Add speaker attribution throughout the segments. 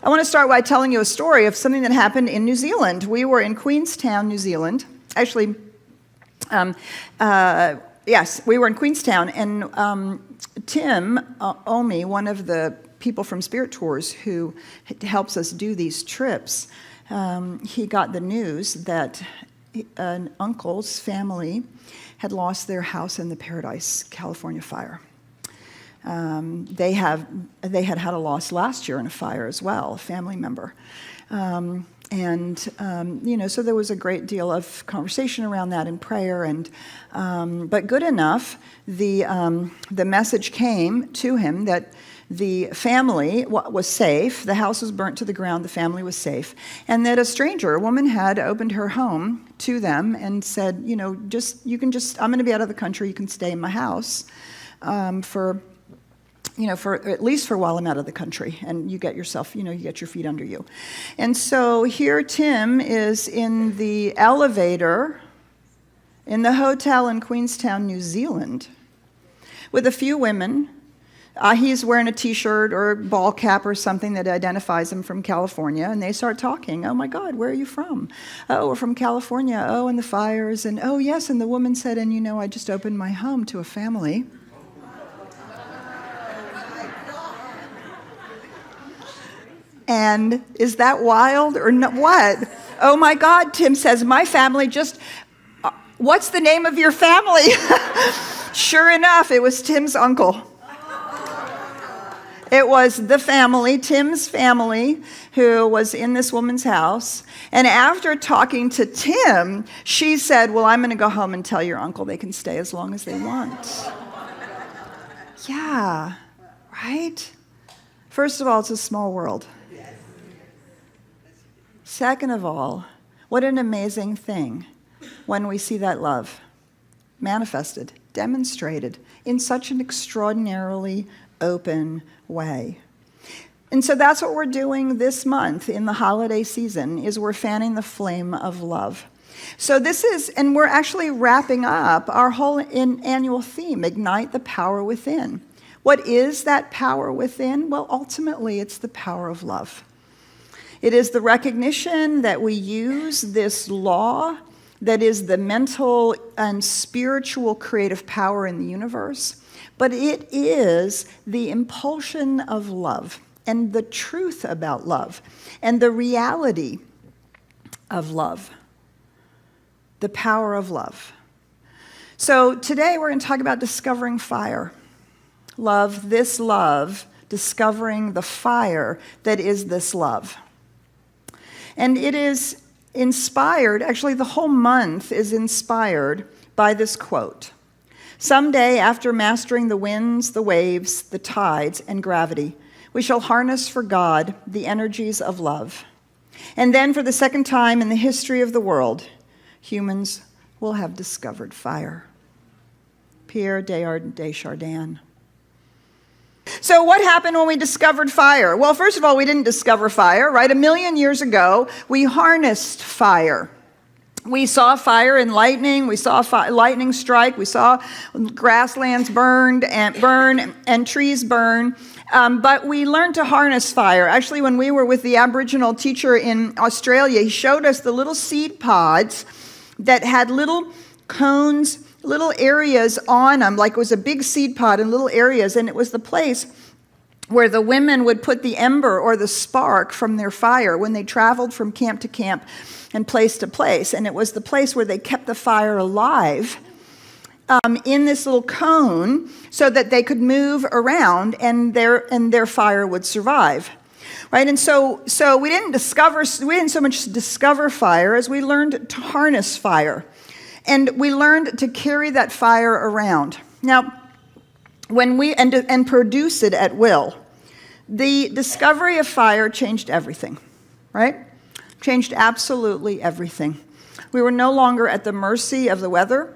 Speaker 1: I want to start by telling you a story of something that happened in New Zealand. We were in Queenstown, New Zealand. Actually, yes, we were in Queenstown, and Tim Omi, one of the people from Spirit Tours who helps us do these trips, he got the news that an uncle's family had lost their house in the Paradise, California fire. They had had a loss last year in a fire as well, a family member. So there was a great deal of conversation around that and prayer. But good enough, the message came to him that the family was safe. The house was burnt to the ground. The family was safe. And that a woman had opened her home to them and said, I'm going to be out of the country. You can stay in my house for at least for a while I'm out of the country, and you get yourself, you get your feet under you. And so here Tim is in the elevator in the hotel in Queenstown, New Zealand, with a few women. He's wearing a t-shirt or a ball cap or something that identifies him from California, and they start talking. Oh my God, where are you from? Oh, we're from California. Oh, and the fires, and oh yes, and the woman said, and I just opened my home to a family. And is that wild or not? What? Oh my God, Tim says, my family what's the name of your family? Sure enough, it was Tim's uncle. It was the family, Tim's family, who was in this woman's house. And after talking to Tim, she said, well, I'm going to go home and tell your uncle they can stay as long as they want. Yeah, right? First of all, it's a small world. Second of all, what an amazing thing when we see that love manifested, demonstrated in such an extraordinarily open way. And so that's what we're doing this month in the holiday season, is we're fanning the flame of love. So and we're actually wrapping up our whole annual theme, Ignite the Power Within. What is that power within? Well, ultimately, it's the power of love. It is the recognition that we use this law that is the mental and spiritual creative power in the universe, but it is the impulsion of love and the truth about love and the reality of love, the power of love. So today we're going to talk about discovering fire. Love, discovering the fire that is this love. And it is inspired, actually the whole month is inspired by this quote. Someday, after mastering the winds, the waves, the tides, and gravity, we shall harness for God the energies of love. And then for the second time in the history of the world, humans will have discovered fire. Pierre Teilhard de Chardin. So what happened when we discovered fire? Well, first of all, we didn't discover fire, right? 1 million years ago, we harnessed fire. We saw fire and lightning. We saw lightning strike. We saw grasslands burn and trees burn. But we learned to harness fire. Actually, when we were with the Aboriginal teacher in Australia, he showed us the little seed pods that had little cones, little areas on them, like it was a big seed pod in little areas, and it was the place where the women would put the ember or the spark from their fire when they traveled from camp to camp and place to place. And it was the place where they kept the fire alive in this little cone so that they could move around and their fire would survive. Right? And so we didn't so much discover fire as we learned to harness fire. And we learned to carry that fire around. Now, and produce it at will. The discovery of fire changed everything, right? Changed absolutely everything. We were no longer at the mercy of the weather.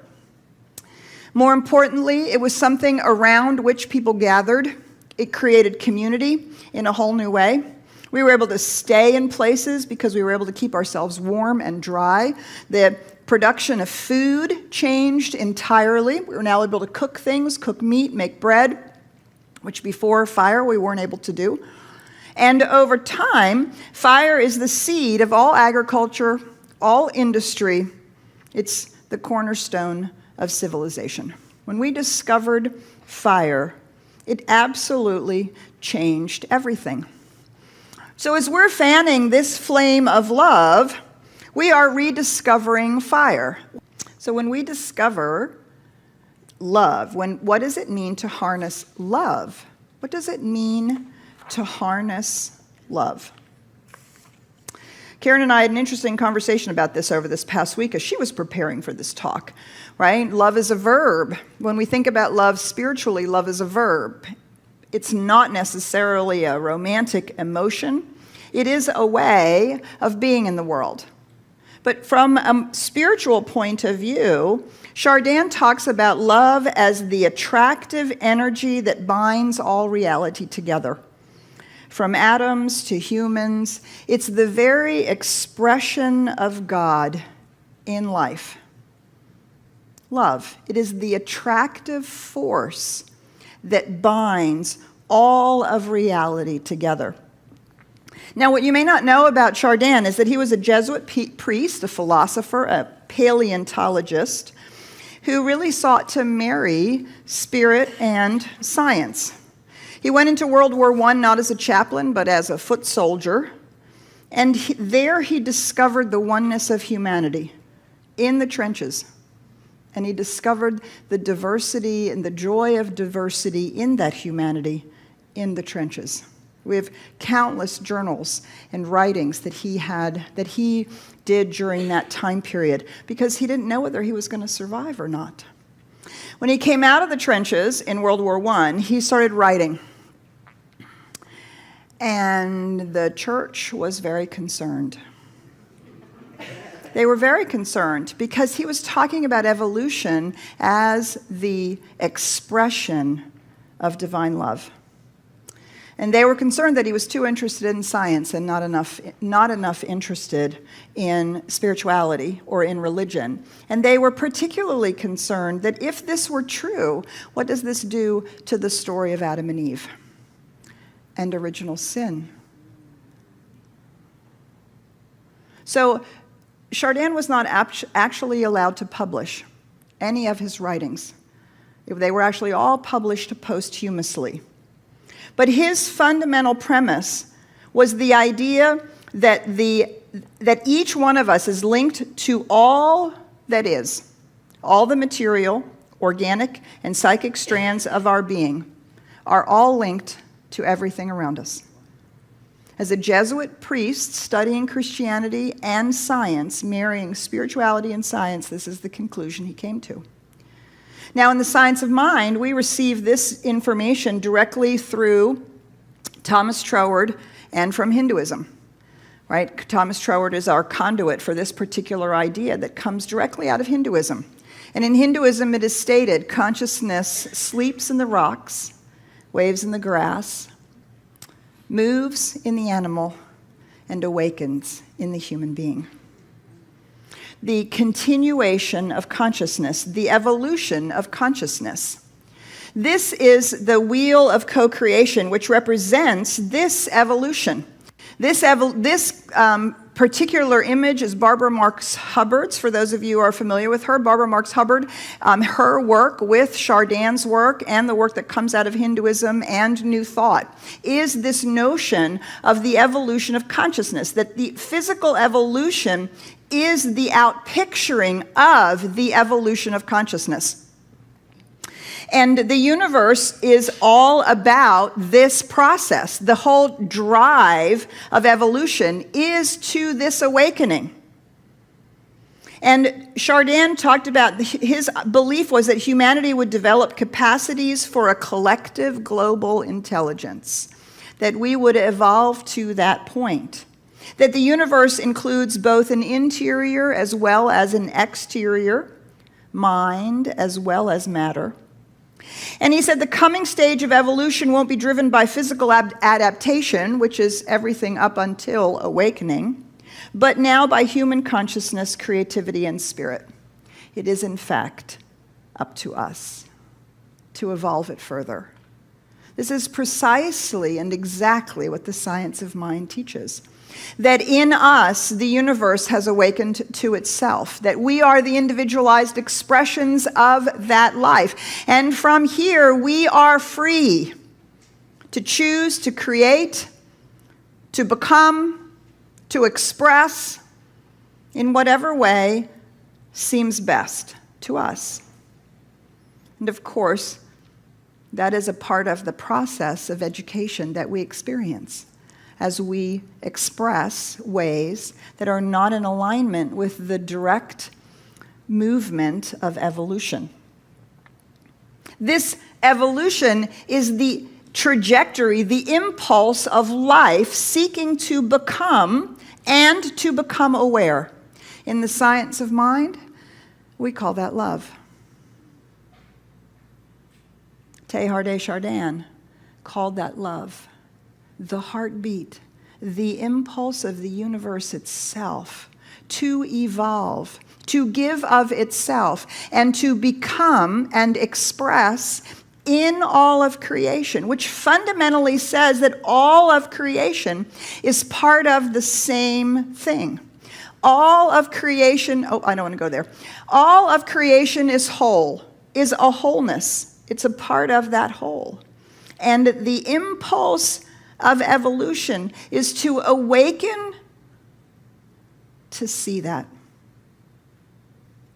Speaker 1: More importantly, it was something around which people gathered. It created community in a whole new way. We were able to stay in places because we were able to keep ourselves warm and dry. The production of food changed entirely. We were now able to cook meat, make bread, which before fire we weren't able to do. And over time, fire is the seed of all agriculture, all industry. It's the cornerstone of civilization. When we discovered fire, it absolutely changed everything. So as we're fanning this flame of love, we are rediscovering fire. So when we discover love, what does it mean to harness love? What does it mean to harness love? Karen and I had an interesting conversation about this over this past week as she was preparing for this talk, right? Love is a verb. When we think about love spiritually, love is a verb. It's not necessarily a romantic emotion. It is a way of being in the world. But from a spiritual point of view, Chardin talks about love as the attractive energy that binds all reality together. From atoms to humans, it's the very expression of God in life. Love. It is the attractive force that binds all of reality together. Now, what you may not know about Chardin is that he was a Jesuit priest, a philosopher, a paleontologist, who really sought to marry spirit and science. He went into World War I not as a chaplain, but as a foot soldier. And there he discovered the oneness of humanity in the trenches. And he discovered the diversity and the joy of diversity in that humanity in the trenches. We have countless journals and writings that he did during that time period because he didn't know whether he was going to survive or not. When he came out of the trenches in World War I, he started writing. And the church was very concerned. They were very concerned because he was talking about evolution as the expression of divine love. And they were concerned that he was too interested in science and not enough interested in spirituality or in religion. And they were particularly concerned that if this were true, what does this do to the story of Adam and Eve and original sin? So Chardin was not actually allowed to publish any of his writings. They were actually all published posthumously. But his fundamental premise was the idea that each one of us is linked to all that is, all the material, organic, and psychic strands of our being are all linked to everything around us. As a Jesuit priest studying Christianity and science, marrying spirituality and science, this is the conclusion he came to. Now, in the science of mind, we receive this information directly through Thomas Troward and from Hinduism, right? Thomas Troward is our conduit for this particular idea that comes directly out of Hinduism. And in Hinduism, it is stated, consciousness sleeps in the rocks, waves in the grass, moves in the animal, and awakens in the human being. The continuation of consciousness, the evolution of consciousness. This is the wheel of co-creation, which represents this evolution. This particular image is Barbara Marx Hubbard's. For those of you who are familiar with her, Barbara Marx Hubbard, her work with Chardin's work and the work that comes out of Hinduism and New Thought is this notion of the evolution of consciousness, that the physical evolution is the outpicturing of the evolution of consciousness. And the universe is all about this process. The whole drive of evolution is to this awakening. And Chardin talked about, his belief was that humanity would develop capacities for a collective global intelligence, that we would evolve to that point. That the universe includes both an interior as well as an exterior, mind as well as matter. And he said the coming stage of evolution won't be driven by physical adaptation, which is everything up until awakening, but now by human consciousness, creativity, and spirit. It is, in fact, up to us to evolve it further. This is precisely and exactly what the science of mind teaches. That in us, the universe has awakened to itself, that we are the individualized expressions of that life. And from here, we are free to choose, to create, to become, to express in whatever way seems best to us. And of course, that is a part of the process of education that we experience as we express ways that are not in alignment with the direct movement of evolution. This evolution is the trajectory, the impulse of life seeking to become and to become aware. In the science of mind, we call that love. Teilhard de Chardin called that love. The heartbeat, the impulse of the universe itself to evolve, to give of itself, and to become and express in all of creation, which fundamentally says that all of creation is part of the same thing. All of creation, I don't want to go there. All of creation is whole, is a wholeness. It's a part of that whole. And the impulse of evolution is to awaken to see that.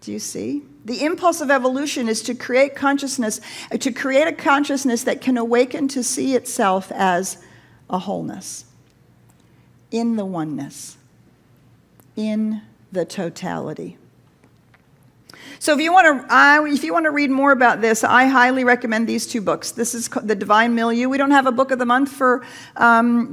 Speaker 1: Do you see? The impulse of evolution is to create consciousness, to create a consciousness that can awaken to see itself as a wholeness, in the oneness, in the totality. So if you want to read more about this, I highly recommend these two books. This is The Divine Milieu. We don't have a book of the month for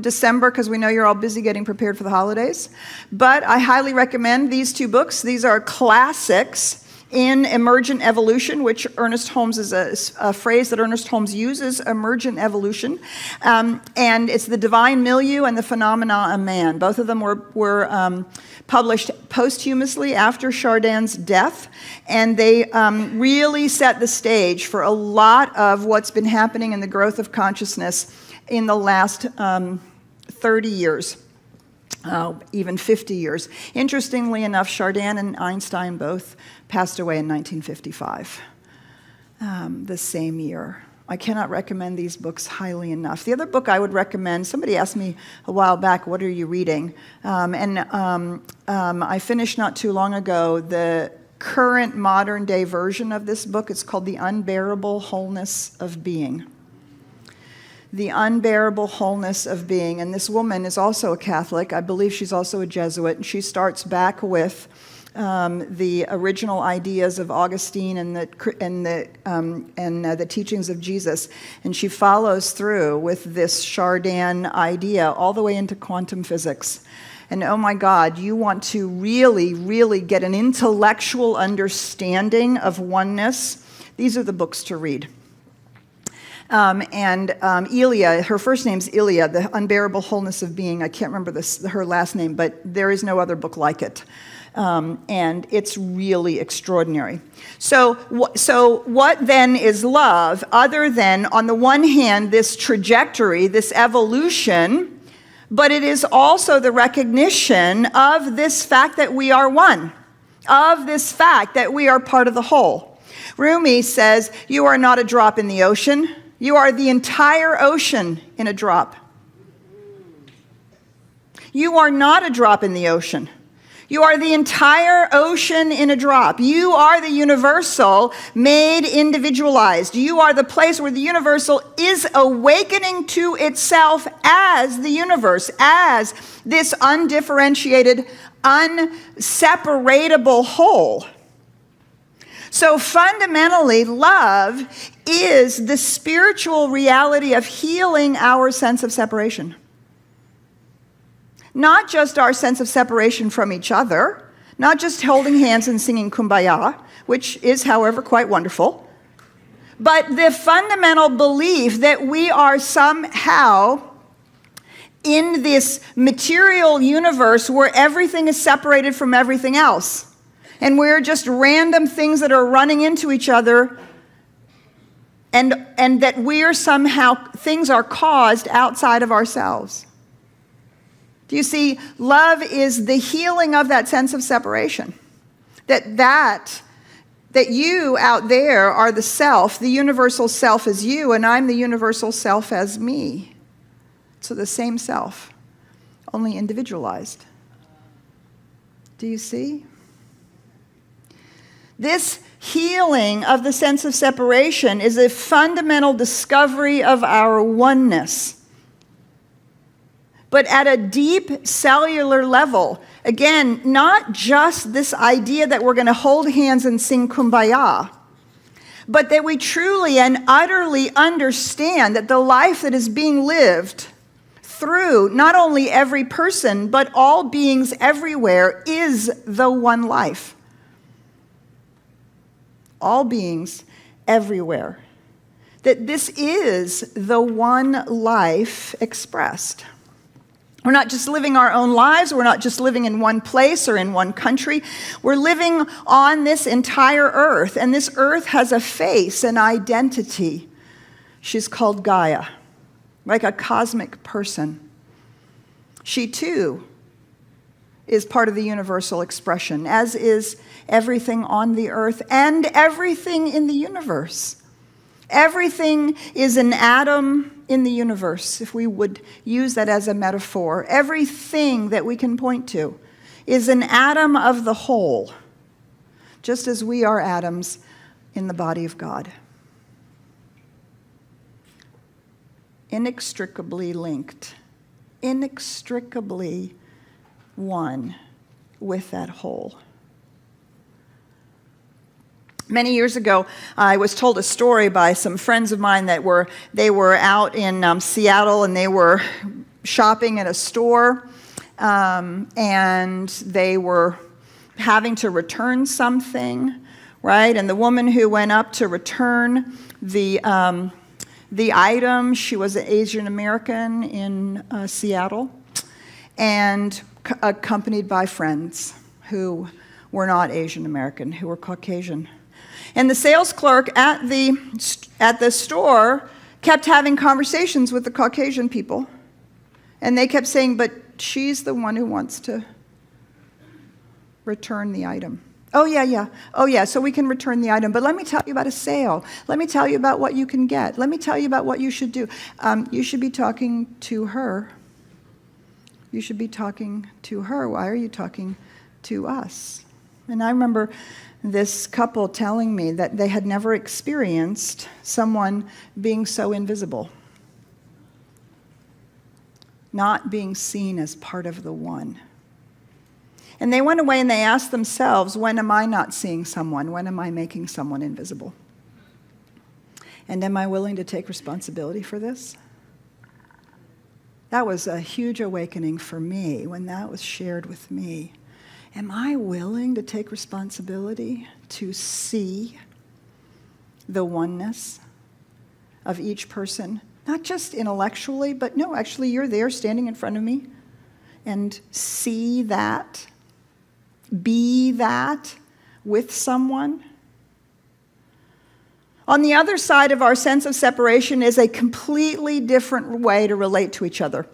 Speaker 1: December because we know you're all busy getting prepared for the holidays. But I highly recommend these two books. These are classics in emergent evolution, which Ernest Holmes is a phrase that Ernest Holmes uses, emergent evolution. And it's The Divine Milieu and The Phenomena of Man. Both of them were published posthumously after Chardin's death, and they really set the stage for a lot of what's been happening in the growth of consciousness in the last 30 years. Even 50 years. Interestingly enough, Chardin and Einstein both passed away in 1955, the same year. I cannot recommend these books highly enough. The other book I would recommend, somebody asked me a while back, what are you reading? I finished not too long ago the current modern day version of this book. It's called The Unbearable Wholeness of Being. The Unbearable Wholeness of Being. And this woman is also a Catholic. I believe she's also a Jesuit. And she starts back with the original ideas of Augustine and the teachings of Jesus. And she follows through with this Chardin idea all the way into quantum physics. And oh my God, you want to really, really get an intellectual understanding of oneness. These are the books to read. Elia, her first name's Elia, The Unbearable Wholeness of Being. I can't remember her last name, but there is no other book like it. And it's really extraordinary. So what then is love, other than, on the one hand, this trajectory, this evolution, but it is also the recognition of this fact that we are one, of this fact that we are part of the whole. Rumi says, you are not a drop in the ocean. You are the entire ocean in a drop. You are not a drop in the ocean. You are the entire ocean in a drop. You are the universal made individualized. You are the place where the universal is awakening to itself as the universe, as this undifferentiated, unseparatable whole. So fundamentally, love is the spiritual reality of healing our sense of separation. Not just our sense of separation from each other, not just holding hands and singing Kumbaya, which is, however, quite wonderful, but the fundamental belief that we are somehow in this material universe where everything is separated from everything else. And we're just random things that are running into each other and that we're somehow, things are caused outside of ourselves. Do you see? Love is the healing of that sense of separation. That you out there are the self, the universal self is you, and I'm the universal self as me. So the same self, only individualized. Do you see? This healing of the sense of separation is a fundamental discovery of our oneness. But at a deep cellular level, again, not just this idea that we're going to hold hands and sing Kumbaya, but that we truly and utterly understand that the life that is being lived through not only every person, but all beings everywhere is the one life. All beings everywhere. That this is the one life expressed. We're not just living our own lives. We're not just living in one place or in one country. We're living on this entire earth. And this earth has a face, an identity. She's called Gaia, like a cosmic person. She too is part of the universal expression, as is everything on the earth and everything in the universe. Everything is an atom in the universe, if we would use that as a metaphor. Everything that we can point to is an atom of the whole, just as we are atoms in the body of God. Inextricably linked, inextricably one with that whole. Many years ago, I was told a story by some friends of mine that they were out in Seattle, and they were shopping at a store, and they were having to return something, right? And the woman who went up to return the item, she was an Asian American in Seattle, and accompanied by friends who were not Asian American, who were Caucasian. And the sales clerk at the store kept having conversations with the Caucasian people. And they kept saying, but she's the one who wants to return the item. Oh, yeah, so we can return the item. But let me tell you about a sale. Let me tell you about what you can get. Let me tell you about what you should do. You should be talking to her. You should be talking to her. Why are you talking to us? And I remember this couple telling me that they had never experienced someone being so invisible, not being seen as part of the one. And they went away and they asked themselves, when am I not seeing someone? When am I making someone invisible? And am I willing to take responsibility for this? That was a huge awakening for me when that was shared with me. Am I willing to take responsibility to see the oneness of each person? Not just intellectually, but no, actually you're there standing in front of me, and see that, be that with someone. On the other side of our sense of separation is a completely different way to relate to each other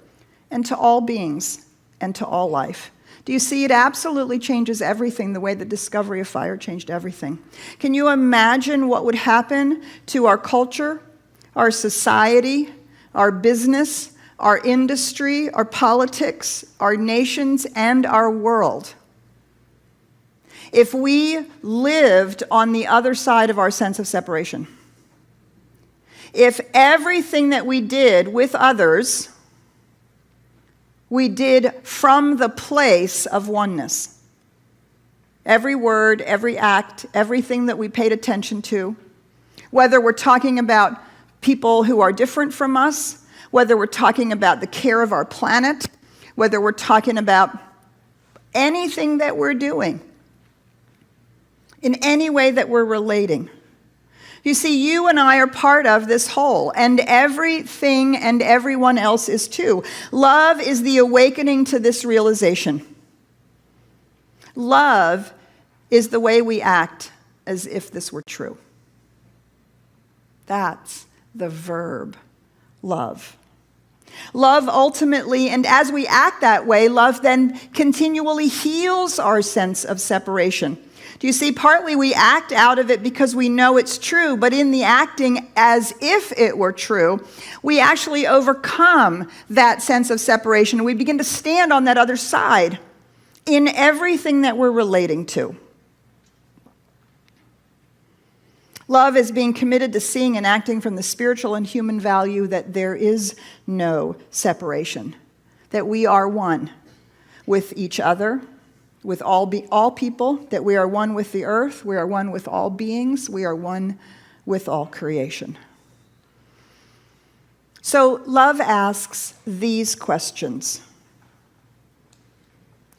Speaker 1: and to all beings and to all life. Do you see? It absolutely changes everything, the way the discovery of fire changed everything. Can you imagine what would happen to our culture, our society, our business, our industry, our politics, our nations, and our world if we lived on the other side of our sense of separation? If everything that we did with others we did from the place of oneness. Every word, every act, everything that we paid attention to, whether we're talking about people who are different from us, whether we're talking about the care of our planet, whether we're talking about anything that we're doing, in any way that we're relating. You see, you and I are part of this whole, and everything and everyone else is too. Love is the awakening to this realization. Love is the way we act as if this were true. That's the verb, love. Love ultimately, and as we act that way, love then continually heals our sense of separation. Do you see? Partly we act out of it because we know it's true, but in the acting as if it were true, we actually overcome that sense of separation, and we begin to stand on that other side in everything that we're relating to. Love is being committed to seeing and acting from the spiritual and human value that there is no separation, that we are one with each other, with all people, that we are one with the earth, we are one with all beings, we are one with all creation. So love asks these questions.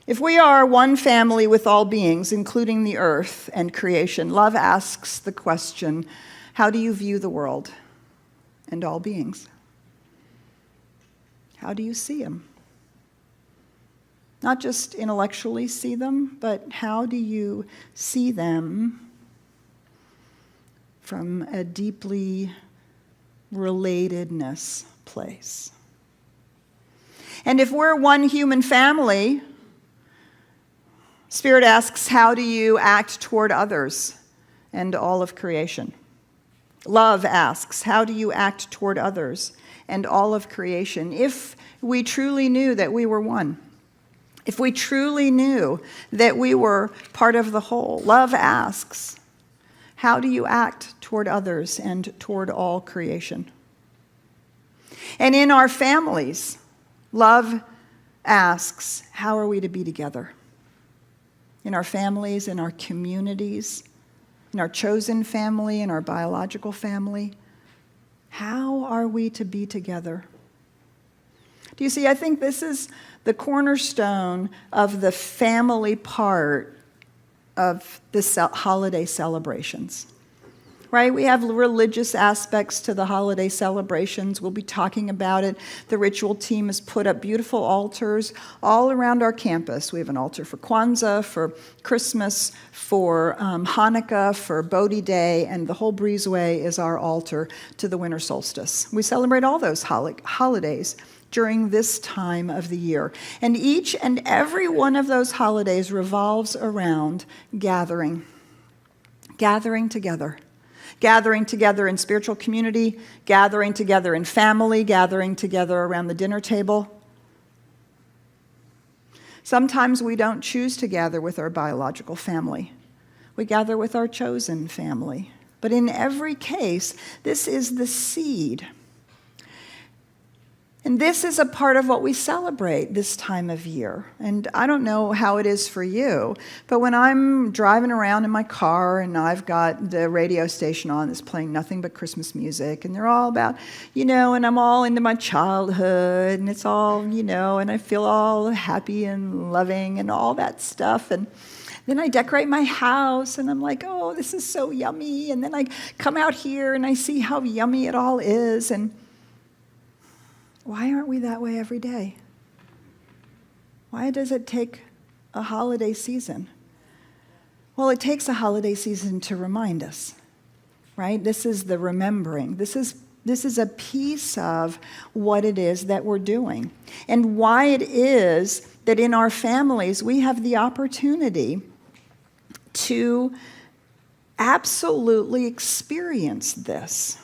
Speaker 1: If we are one family with all beings, including the earth and creation, love asks the question, how do you view the world and all beings? How do you see them? Not just intellectually see them, but how do you see them from a deeply relatedness place? And if we're one human family, Spirit asks, how do you act toward others and all of creation? Love asks, how do you act toward others and all of creation? If we truly knew that we were one, if we truly knew that we were part of the whole, love asks, how do you act toward others and toward all creation? And in our families, love asks, how are we to be together? In our families, in our communities, in our chosen family, in our biological family, how are we to be together? Do you see, I think this is the cornerstone of the family part of the holiday celebrations, right? We have religious aspects to the holiday celebrations. We'll be talking about it. The ritual team has put up beautiful altars all around our campus. We have an altar for Kwanzaa, for Christmas, for Hanukkah, for Bodhi Day, and the whole breezeway is our altar to the winter solstice. We celebrate all those holidays during this time of the year. And each and every one of those holidays revolves around gathering together. Gathering together in spiritual community, gathering together in family, gathering together around the dinner table. Sometimes we don't choose to gather with our biological family. We gather with our chosen family. But in every case, this is the seed. And this is a part of what we celebrate this time of year. And I don't know how it is for you, but when I'm driving around in my car and I've got the radio station on that's playing nothing but Christmas music, and they're all about, and I'm all into my childhood, and it's all, and I feel all happy and loving and all that stuff. And then I decorate my house, and I'm like, oh, this is so yummy. And then I come out here, and I see how yummy it all is. And why aren't we that way every day? Why does it take a holiday season? Well, it takes a holiday season to remind us, right? This is the remembering. This is a piece of what it is that we're doing, and why it is that in our families we have the opportunity to absolutely experience this.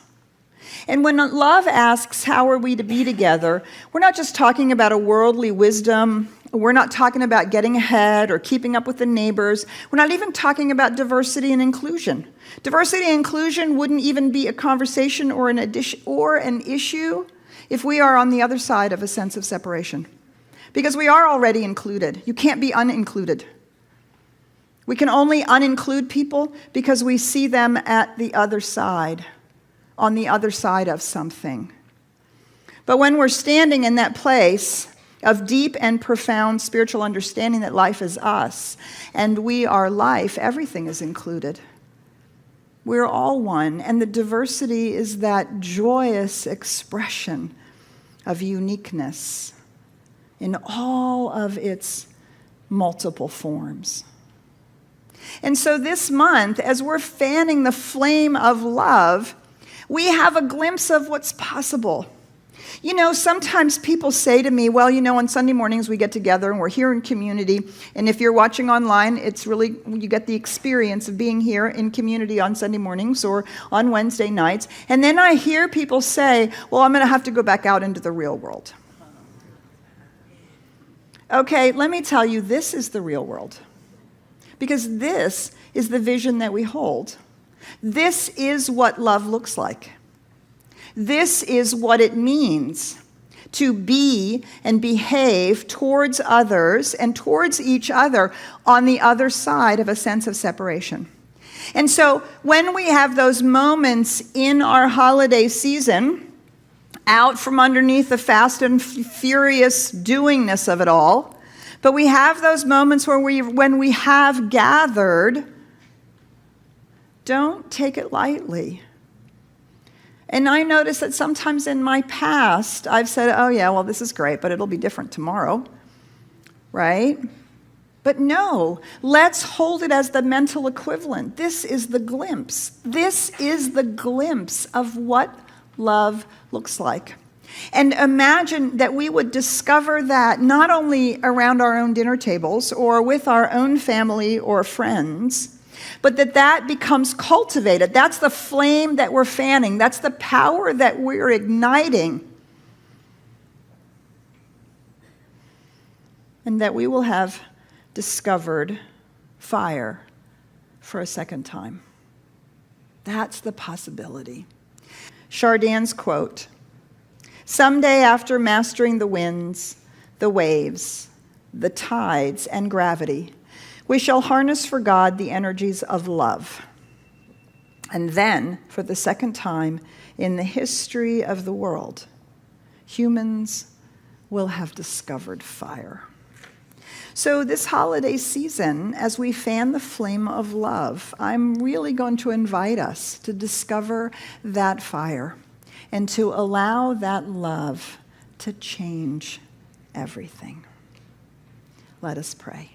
Speaker 1: And when love asks, how are we to be together, we're not just talking about a worldly wisdom. We're not talking about getting ahead or keeping up with the neighbors. We're not even talking about diversity and inclusion. Diversity and inclusion wouldn't even be a conversation or an issue if we are on the other side of a sense of separation. Because we are already included. You can't be unincluded. We can only uninclude people because we see them at the other side, on the other side of something. But when we're standing in that place of deep and profound spiritual understanding that life is us, and we are life, everything is included. We're all one, and the diversity is that joyous expression of uniqueness in all of its multiple forms. And so this month, as we're fanning the flame of love, We have a glimpse of what's possible. You know, sometimes people say to me, well, you know, on Sunday mornings we get together and we're here in community. And if you're watching online, it's really, you get the experience of being here in community on Sunday mornings or on Wednesday nights. And then I hear people say, well, I'm going to have to go back out into the real world. Okay, let me tell you, this is the real world. Because this is the vision that we hold. This is what love looks like. This is what it means to be and behave towards others and towards each other on the other side of a sense of separation. And so when we have those moments in our holiday season, out from underneath the fast and furious doingness of it all, but we have those moments where when we have gathered, don't take it lightly. And I notice that sometimes in my past, I've said, oh yeah, well, this is great, but it'll be different tomorrow, right? But no, let's hold it as the mental equivalent. This is the glimpse. This is the glimpse of what love looks like. And imagine that we would discover that not only around our own dinner tables or with our own family or friends, but that becomes cultivated. That's the flame that we're fanning. That's the power that we're igniting. And that we will have discovered fire for a second time. That's the possibility. Chardin's quote, "Someday after mastering the winds, the waves, the tides, and gravity, we shall harness for God the energies of love. And then, for the second time in the history of the world, humans will have discovered fire." So this holiday season, as we fan the flame of love, I'm really going to invite us to discover that fire and to allow that love to change everything. Let us pray.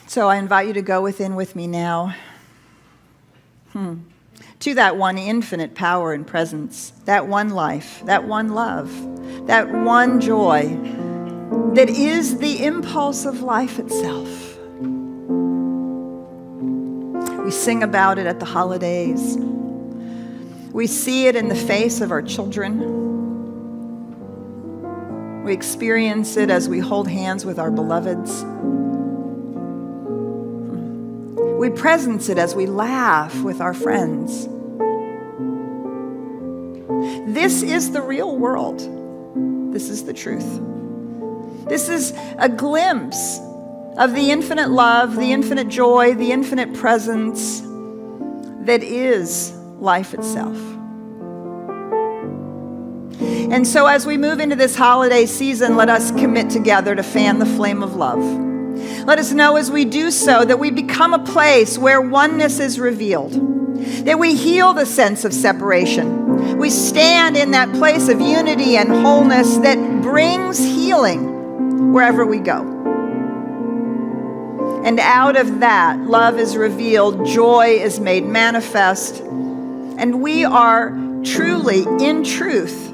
Speaker 1: So I invite you to go within with me now to that one infinite power and presence, that one life, that one love, that one joy that is the impulse of life itself. We sing about it at the holidays. We see it in the face of our children. We experience it as we hold hands with our beloveds. We presence it as we laugh with our friends. This is the real world. This is the truth. This is a glimpse of the infinite love, the infinite joy, the infinite presence that is life itself. And so as we move into this holiday season, let us commit together to fan the flame of love. Let us know as we do so that we become a place where oneness is revealed, that we heal the sense of separation. We stand in that place of unity and wholeness that brings healing wherever we go. And out of that, love is revealed, joy is made manifest, and we are truly, in truth,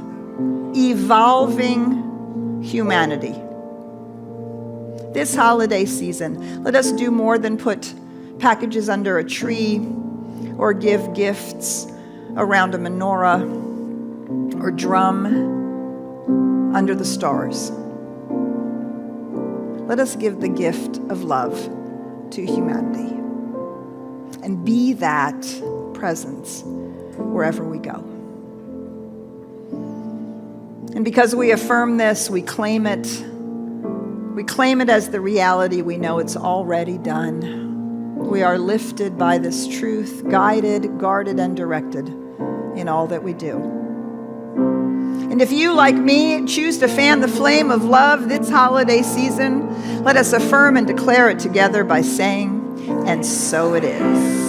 Speaker 1: evolving humanity. This holiday season, let us do more than put packages under a tree or give gifts around a menorah or drum under the stars. Let us give the gift of love to humanity and be that presence wherever we go. And because we affirm this, we claim it. We claim it as the reality. We know it's already done. We are lifted by this truth, guided, guarded, and directed in all that we do. And if you, like me, choose to fan the flame of love this holiday season, let us affirm and declare it together by saying, "And so it is."